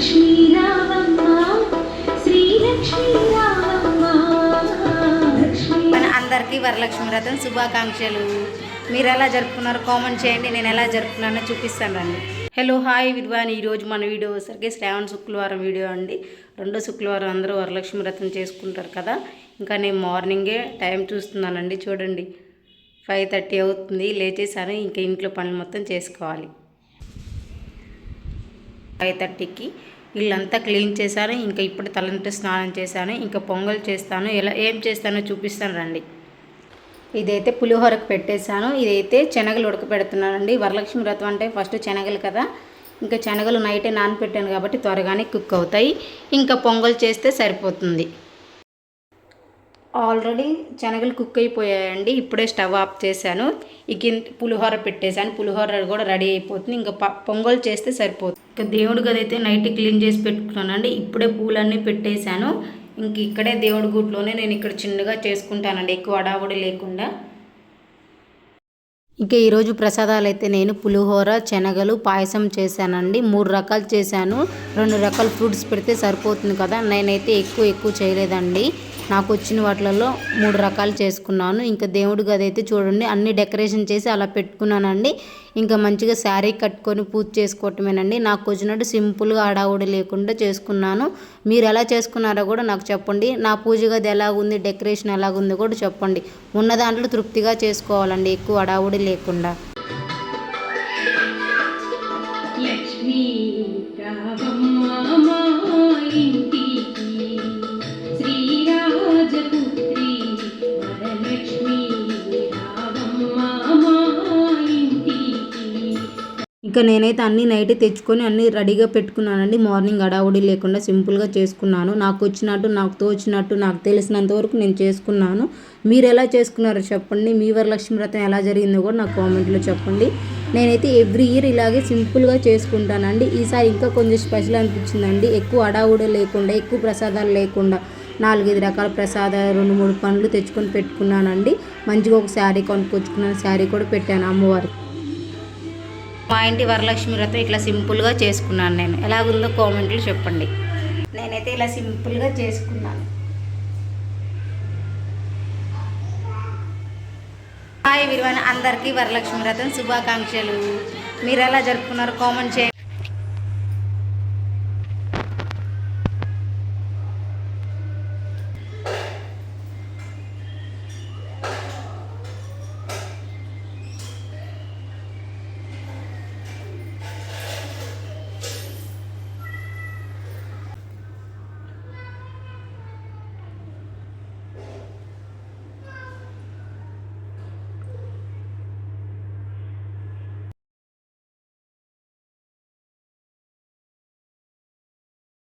లక్ష్మీ రావమ్మ శ్రీలక్ష్మీ రావమ్మ మన అందరికీ వరలక్ష్మి వ్రతం శుభాకాంక్షలు. మీరు ఎలా జరుపుకున్నారో కామెంట్ చేయండి, నేను ఎలా జరుపుకున్నానో చూపిస్తాను రండి. హలో హాయ్ విద్వాన్. ఈరోజు మన వీడియో సరిగ్గా శ్రావణ శుక్రవారం వీడియో అండి. రెండో శుక్రవారం అందరూ వరలక్ష్మి వ్రతం చేసుకుంటారు కదా. ఇంకా నేను మార్నింగే టైం చూస్తున్నానండి. చూడండి 5:30 అవుతుంది. లేచేసాను, ఇంకా ఇంట్లో పనులు మొత్తం చేసుకోవాలి. 5:30కి ఇల్లంతా క్లీన్ చేశాను. ఇంకా ఇప్పుడు తలంటు స్నానం చేశాను. ఇంకా పొంగల్ చేస్తాను. ఏం చేస్తానో చూపిస్తాను రండి. ఇదైతే పులిహోరకు పెట్టేశాను. ఇదైతే శనగలు ఉడకపెడుతున్నానండి. వరలక్ష్మి వ్రతం అంటే ఫస్ట్ శనగలు కదా. ఇంకా శనగలు నైటే నానపెట్టాను కాబట్టి త్వరగానే కుక్ అవుతాయి. ఇంకా పొంగల్ చేస్తే సరిపోతుంది. ఆల్రెడీ శనగలు కుక్ అయిపోయాయండి. ఇప్పుడే స్టవ్ ఆఫ్ చేశాను. ఇక పులిహోర పెట్టేశాను. పులిహోర కూడా రెడీ అయిపోతుంది. ఇంకా పొంగల్ చేస్తే సరిపోతుంది. ఇంకా దేవుడి గది అయితే నైట్ క్లీన్ చేసి పెట్టుకున్నానండి. ఇప్పుడే పూలన్నీ పెట్టేశాను. ఇంక ఇక్కడే దేవుడి గుడిలోనే నేను ఇక్కడ చిన్నగా చేసుకుంటానండి, ఎక్కువ అడావుడి లేకుండా. ఇంకా ఈరోజు ప్రసాదాలు అయితే నేను పులిహోర, శనగలు, పాయసం చేశానండి. 3 రకాలు చేశాను. 2 రకాల ఫ్రూట్స్ పెడితే సరిపోతుంది కదా. నేనైతే ఎక్కువ చేయలేదండి. నాకు వచ్చిన వాటిలలో 3 రకాలు చేసుకున్నాను. ఇంకా దేవుడి గది అయితే చూడండి అన్ని డెకరేషన్ చేసి అలా పెట్టుకున్నానండి. ఇంకా మంచిగా శారీ కట్టుకొని పూజ చేసుకోవటమేనండి. నాకు వచ్చినట్టు సింపుల్గా హడావుడి లేకుండా చేసుకున్నాను. మీరు ఎలా చేసుకున్నారో కూడా నాకు చెప్పండి. నా పూజ గది ఎలాగుంది, డెకరేషన్ ఎలాగుంది కూడా చెప్పండి. ఉన్న దాంట్లో తృప్తిగా చేసుకోవాలండి, ఎక్కువ హడావుడి లేకుండా. లక్ష్మీ రావమ్మ మా ఇంటికి శ్రీరాజపుత్రి వరలక్ష్మీ రావమ్మ మా ఇంటికి. ఇంకా నేనైతే అన్నీ నైటే తెచ్చుకొని అన్నీ రెడీగా పెట్టుకున్నానండి. మార్నింగ్ అడావుడి లేకుండా సింపుల్గా చేసుకున్నాను. నాకు వచ్చినట్టు, నాకు తోచినట్టు, నాకు తెలిసినంత వరకు నేను చేసుకున్నాను. మీరు ఎలా చేసుకున్నారో చెప్పండి. మీ వరలక్ష్మి వ్రతం ఎలా జరిగిందో కూడా నాకు కామెంట్లో చెప్పండి. నేనైతే ఎవ్రీ ఇయర్ ఇలాగే సింపుల్గా చేసుకుంటానండి. ఈసారి ఇంకా కొంచెం స్పెషల్ అనిపించిందండి. ఎక్కువ అడావుడి లేకుండా, ఎక్కువ ప్రసాదాలు లేకుండా 4-5 రకాల ప్రసాదాలు, 2-3 పండ్లు తెచ్చుకొని పెట్టుకున్నానండి. మంచిగా ఒక శారీ కొనుక్కొచ్చుకున్నాను. శారీ కూడా పెట్టాను అమ్మవారికి. మా ఇంటి వరలక్ష్మి వ్రతం ఇట్లా సింపుల్గా చేసుకున్నాను. నేను ఎలాగుందో కామెంట్లు చెప్పండి. నేనైతే ఇలా సింపుల్గా చేసుకున్నాను. హాయ్ విరువన్, అందరికీ వరలక్ష్మి వ్రతం శుభాకాంక్షలు. మీరు ఎలా జరుపుకున్నారో కామెంట్ చేయండి.